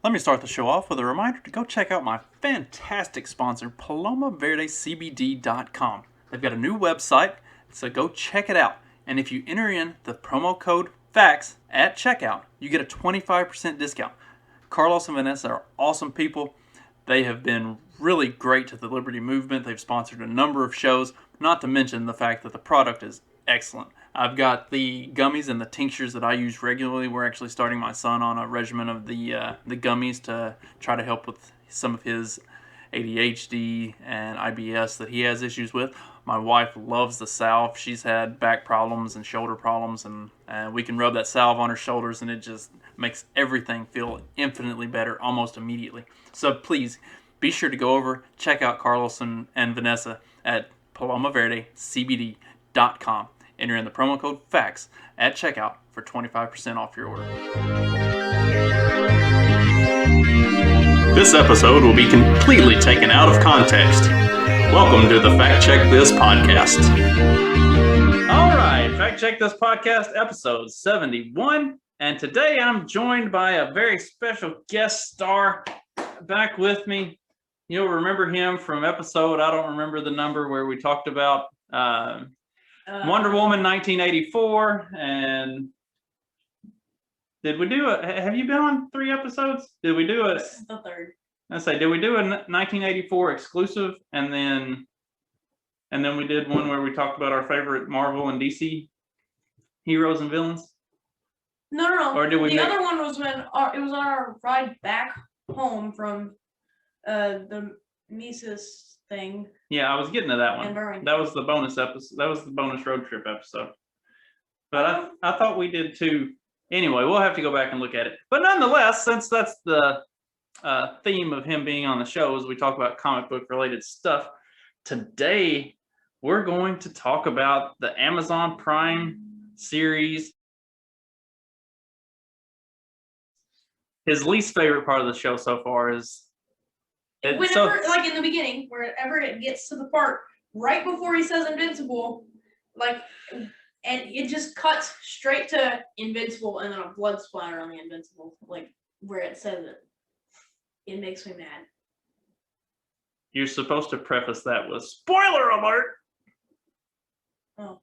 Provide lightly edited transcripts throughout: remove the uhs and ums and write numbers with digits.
Let me start the show off with a reminder to go check out my fantastic sponsor, PalomaVerdeCBD.com. They've got a new website, so go check it out. And if you enter in the promo code FACTS at checkout, you get a 25% discount. Carlos and Vanessa are awesome people. They have been really great to the Liberty Movement. They've sponsored a number of shows, not to mention the fact that the product is excellent. I've got the gummies and the tinctures that I use regularly. We're actually starting my son on a regimen of the gummies to try to help with some of his ADHD and IBS that he has issues with. My wife loves the salve. She's had back problems and shoulder problems, and we can rub that salve on her shoulders, and it just makes everything feel infinitely better almost immediately. So please be sure to go over, check out Carlos and Vanessa at PalomaVerdeCBD.com. Enter in the promo code FACTS at checkout for 25% off your order. This episode will be completely taken out of context. Welcome to the Fact Check This podcast. All right, Fact Check This podcast, episode 71. And today I'm joined by a very special guest star back with me. You'll remember him from episode, I don't remember the number, where we talked about Wonder Woman 1984. And did we do have you been on 3 episodes? Did we do This is the third. did we do a 1984 exclusive, and then we did one where we talked about our favorite Marvel and DC heroes and villains? No. Or did we? The other one was when it was on our ride back home from the Mises thing. Yeah, I was getting to that one. And Burning. That was the bonus episode. That was the bonus road trip episode. But I thought we did 2. Anyway, we'll have to go back and look at it. But nonetheless, since that's the theme of him being on the show, as we talk about comic book related stuff, today we're going to talk about the Amazon Prime series. His least favorite part of the show so far is whenever, like in the beginning, wherever it gets to the part right before he says Invincible, like, and it just cuts straight to Invincible and then a blood splatter on the Invincible, like where it says it. It makes me mad. You're supposed to preface that with spoiler alert. Oh.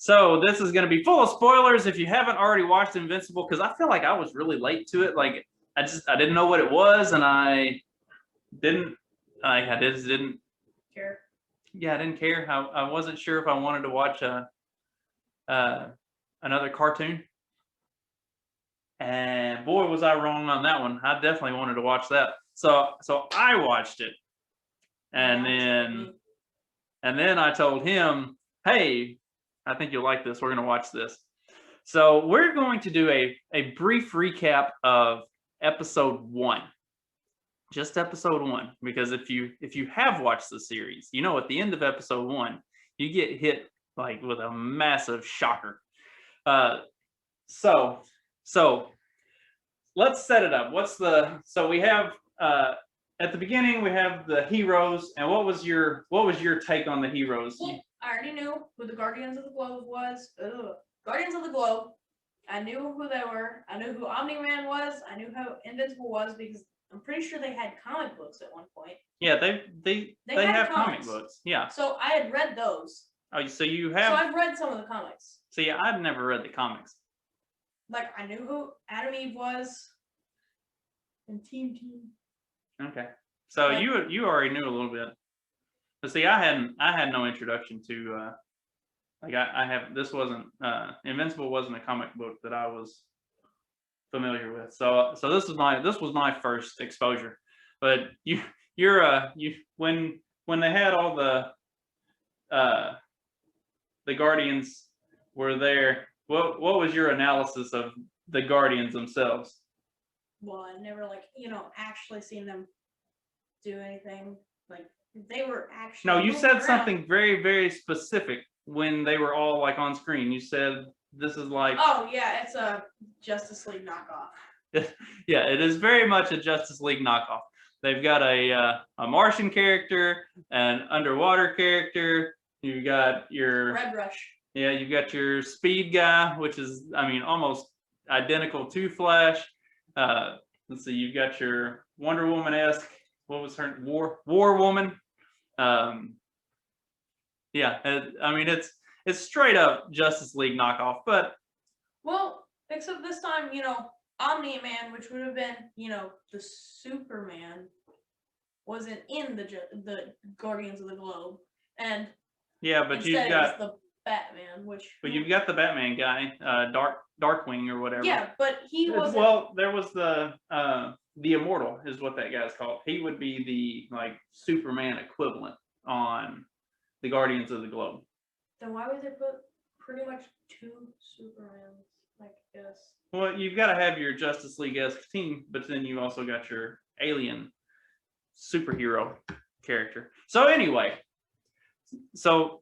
So this is going to be full of spoilers if you haven't already watched Invincible, because I feel like I was really late to it. Like I didn't know what it was, and I didn't Care. Yeah, I didn't care. I wasn't sure if I wanted to watch another cartoon. And boy, was I wrong on that one. I definitely wanted to watch that. So I watched it. And then I told him, hey, I think you'll like this. We're going to watch this. So we're going to do a brief recap of episode 1. Just episode 1. Because if you have watched the series, you know at the end of episode 1, you get hit like with a massive shocker. So let's set it up. So we have at the beginning we have the heroes, and what was your take on the heroes? Well, I already knew who the Guardians of the Globe was. Guardians of the Globe. I knew who they were. I knew who Omni-Man was. I knew who Invincible was because I'm pretty sure they had comic books at one point. Yeah, they have comic books. Yeah. So I had read those. Oh, so you have. So I've read some of the comics. So yeah, I've never read the comics. Like I knew who Adam Eve was. And Team. Okay. So you already knew a little bit. But see, I had no introduction to this wasn't Invincible wasn't a comic book that I was familiar with. So this was my first exposure. But when they had all the Guardians were there, what was your analysis of the Guardians themselves? Well, I never actually seen them do anything. Like they were actually. No, you said something very, very specific when they were all like on screen. You said this is like. Oh yeah, it's a Justice League knockoff. Yeah, it is very much a Justice League knockoff. They've got a Martian character, an underwater character. You got your Red Rush. Yeah, you've got your speed guy, which is, I mean, almost identical to Flash. Let's see, you've got your Wonder Woman-esque. What was her War Woman? Yeah, I mean it's straight up Justice League knockoff, but well, except this time, Omni-Man, which would have been, the Superman, wasn't in the Guardians of the Globe, and yeah, but instead you've got it was the Batman, but you've got the Batman guy, Darkwing or whatever. Yeah, but he was well. There was the Immortal is what that guy's called. He would be the like Superman equivalent on the Guardians of the Globe. Then why would they put pretty much two Supermans? I guess. Well, you've got to have your Justice League-esque team, but then you also got your alien superhero character. So anyway, so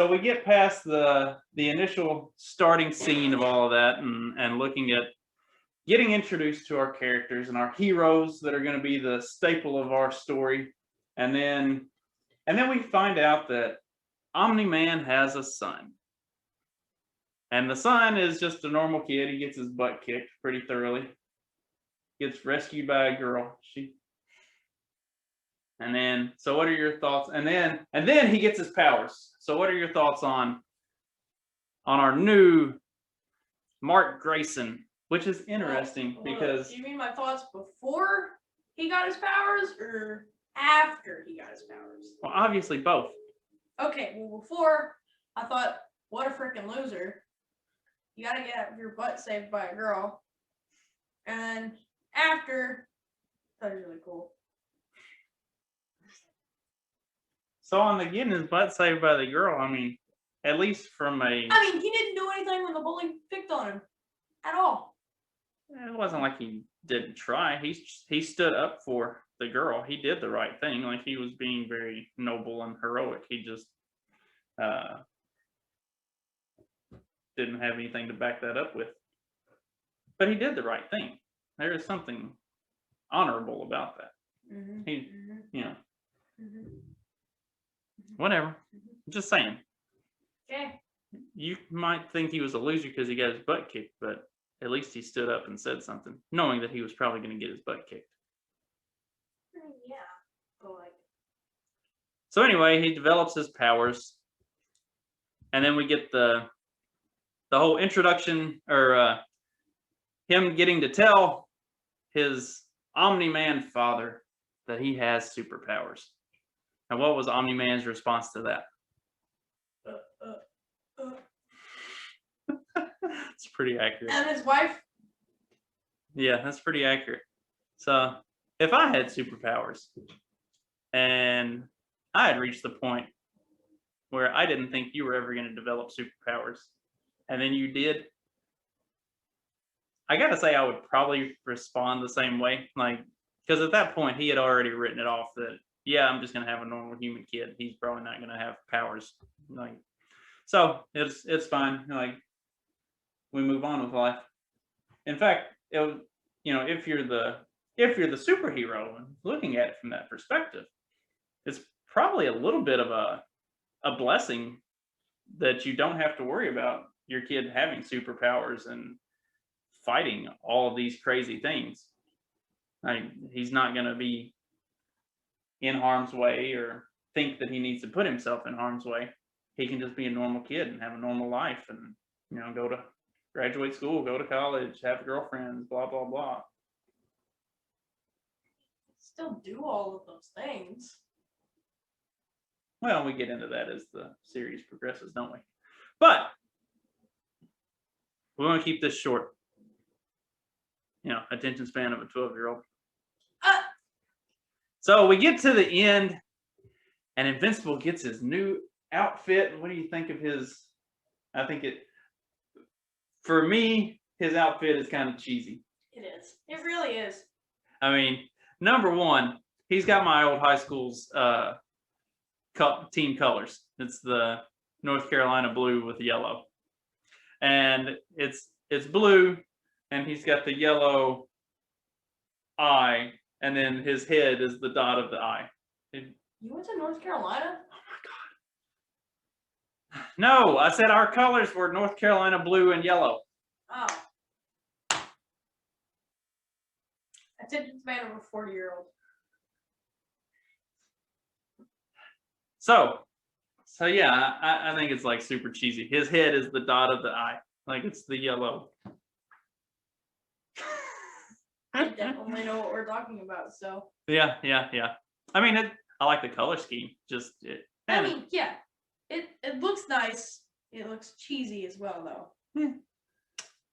we get past the initial starting scene of all of that, and looking at getting introduced to our characters and our heroes that are going to be the staple of our story, and then we find out that Omni-Man has a son. And the son is just a normal kid. He gets his butt kicked pretty thoroughly. Gets rescued by a girl. And then, so what are your thoughts? And then he gets his powers. So what are your thoughts on our new Mark Grayson, which is interesting because... Do you mean my thoughts before he got his powers or after he got his powers? Well, obviously both. Okay, well, before, I thought, what a freaking loser. You gotta get your butt saved by a girl. And after, that was really cool. So on the getting his butt saved by the girl, I mean, at least from a... I mean, he didn't do anything when the bully picked on him. At all. It wasn't like he didn't try. He stood up for the girl. He did the right thing. Like, he was being very noble and heroic. He just didn't have anything to back that up with. But he did the right thing. There is something honorable about that. Mm-hmm. He, you know, Mm-hmm. whatever. I'm just saying. Okay. You might think he was a loser because he got his butt kicked, but at least he stood up and said something, knowing that he was probably going to get his butt kicked. Yeah. But like... So anyway, he develops his powers, and then we get the whole introduction, or him getting to tell his Omni-Man father that he has superpowers. And what was Omni-Man's response to that? It's pretty accurate. And his wife? Yeah, that's pretty accurate. So if I had superpowers and I had reached the point where I didn't think you were ever going to develop superpowers, and then you did, I gotta say I would probably respond the same way. Like, because at that point he had already written it off that, yeah, I'm just gonna have a normal human kid. He's probably not gonna have powers. Like, so it's fine. Like, we move on with life. In fact, if you're the superhero and looking at it from that perspective, it's probably a little bit of a blessing that you don't have to worry about your kid having superpowers and fighting all of these crazy things. Like, he's not going to be in harm's way or think that he needs to put himself in harm's way. He can just be a normal kid and have a normal life, and go to graduate school, go to college, have girlfriends, blah blah blah. Still do all of those things. Well, we get into that as the series progresses, don't we? But we want to keep this short. Attention span of a 12-year-old. So we get to the end, and Invincible gets his new outfit. What do you think of his? I think for me, his outfit is kind of cheesy. It is. It really is. I mean, number one, he's got my old high school's team colors. It's the North Carolina blue with yellow, and it's blue, and he's got the yellow eye, and then his head is the dot of the eye. You went to North Carolina? Oh my God. No, I said our colors were North Carolina blue and yellow. Oh. attention span of a 40-year-old. So yeah, I think it's like super cheesy. His head is the dot of the eye, like it's the yellow. I definitely know what we're talking about. So. Yeah. I mean, I like the color scheme. I mean, yeah, it looks nice. It looks cheesy as well, though. Yeah.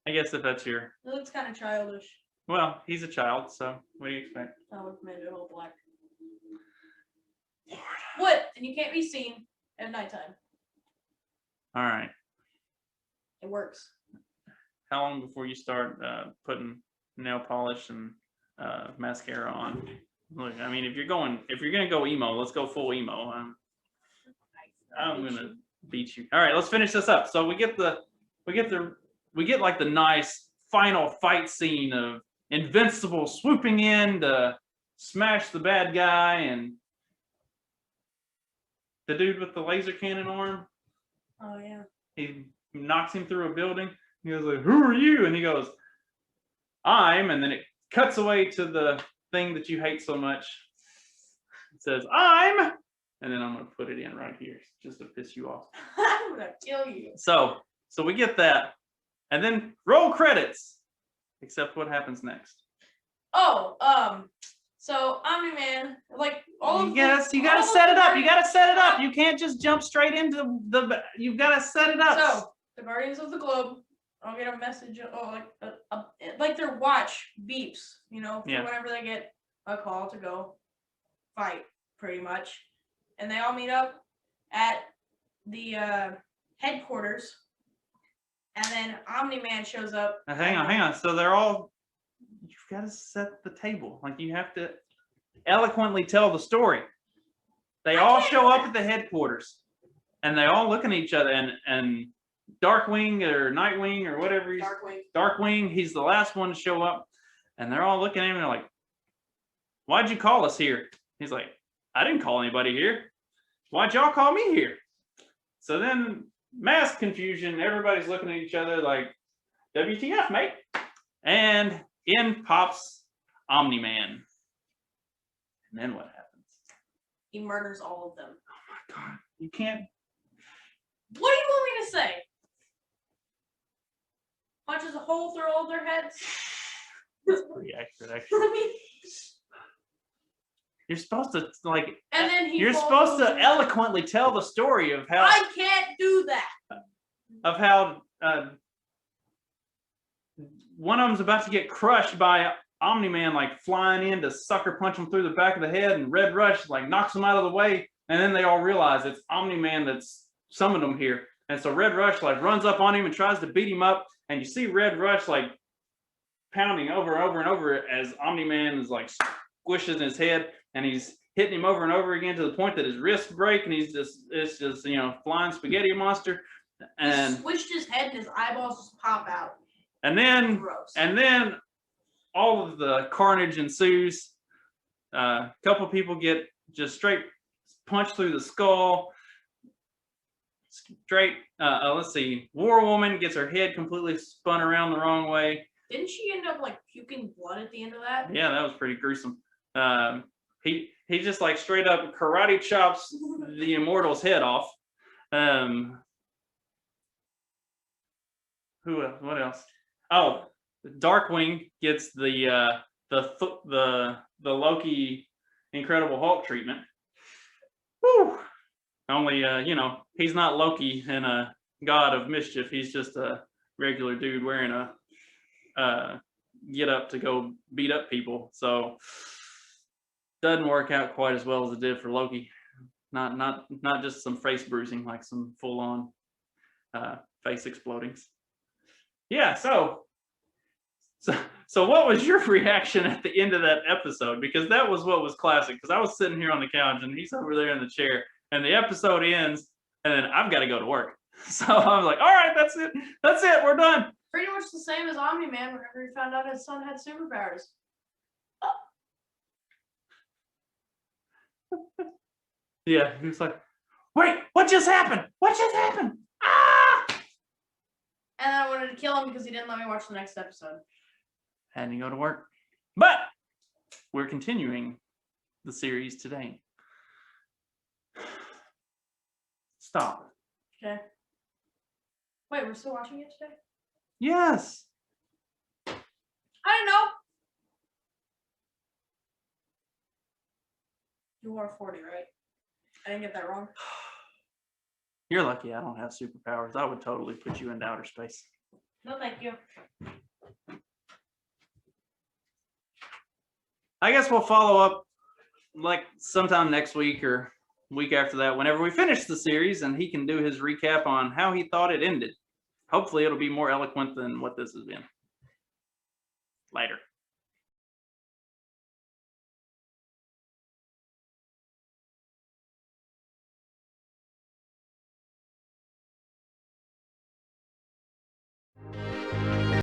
I guess if that's your. It looks kind of childish. Well, he's a child, so what do you expect? I would maybe a whole black. Lord. What? And you can't be seen at nighttime. All right. It works. How long before you start putting nail polish and mascara on? Look, I mean, if you're gonna go emo, let's go full emo. I'm gonna beat you. All right, let's finish this up. So we get like the nice final fight scene of Invincible swooping in to smash the bad guy, and the dude with the laser cannon arm. Oh yeah. He knocks him through a building. He goes like, "Who are you?" And he goes, "I'm," and then it cuts away to the thing that you hate so much. It says, "I'm," and then I'm gonna put it in right here just to piss you off. I'm gonna kill you. So we get that, and then roll credits. Except what happens next? Oh, so Omni-Man, like all you gotta set it up. You gotta set it up. You can't just jump straight into the. You've gotta set it up. So the Guardians of the Globe, I'll get a message, like their watch beeps, whenever they get a call to go fight, pretty much, and they all meet up at the headquarters, and then Omni-Man shows up. Now, hang on. So they're all. You've got to set the table. Like you have to eloquently tell the story. They all show up at the headquarters, and they all look at each other, and Darkwing or Nightwing or whatever Darkwing, he's the last one to show up, and they're all looking at him and they're like, "Why'd you call us here?" He's like, "I didn't call anybody here. Why'd y'all call me here?" So then mass confusion, everybody's looking at each other like, "WTF, mate?" And in pops Omni-Man. And then what happens? He murders all of them. Oh my god. You can't. What do you want me to say? Punches a hole through all their heads? That's pretty accurate, actually. You're supposed to and then you're supposed to eloquently tell the story of how I can't do that. Of how one of them's about to get crushed by Omni-Man, like flying in to sucker punch him through the back of the head, and Red Rush like knocks him out of the way, and then they all realize it's Omni-Man that's summoned them here. And so Red Rush like runs up on him and tries to beat him up, and you see Red Rush like pounding over and over and over as Omni-Man is like squishes his head, and he's hitting him over and over again to the point that his wrists break, and it's just flying spaghetti monster. And he squished his head and his eyeballs just pop out. And then Gross. And then all of the carnage ensues. A couple people get just straight punched through the skull. Straight, let's see. War Woman gets her head completely spun around the wrong way. Didn't she end up like puking blood at the end of that? Yeah, that was pretty gruesome. He just like straight up karate chops the Immortal's head off. Who else? What else? Oh, Darkwing gets the Loki Incredible Hulk treatment. Whew. Only he's not Loki and a god of mischief. He's just a regular dude wearing a get up to go beat up people. So doesn't work out quite as well as it did for Loki. Not just some face bruising, like some full on face explodings. Yeah, so what was your reaction at the end of that episode? Because that was what was classic. Because I was sitting here on the couch and he's over there in the chair, and the episode ends, and then I've got to go to work. So I was like, all right, that's it, we're done. Pretty much the same as Omni-Man whenever he found out his son had superpowers. Yeah, he was like, wait, what just happened? Ah! And I wanted to kill him because he didn't let me watch the next episode. Had to go to work. But we're continuing the series today. Stop. Okay. Wait, we're still watching it today? Yes. I don't know. You are 40, right? I didn't get that wrong. You're lucky I don't have superpowers. I would totally put you into outer space. No, thank you. I guess we'll follow up like sometime next week or week after that, whenever we finish the series, and he can do his recap on how he thought it ended. Hopefully it'll be more eloquent than what this has been. Later.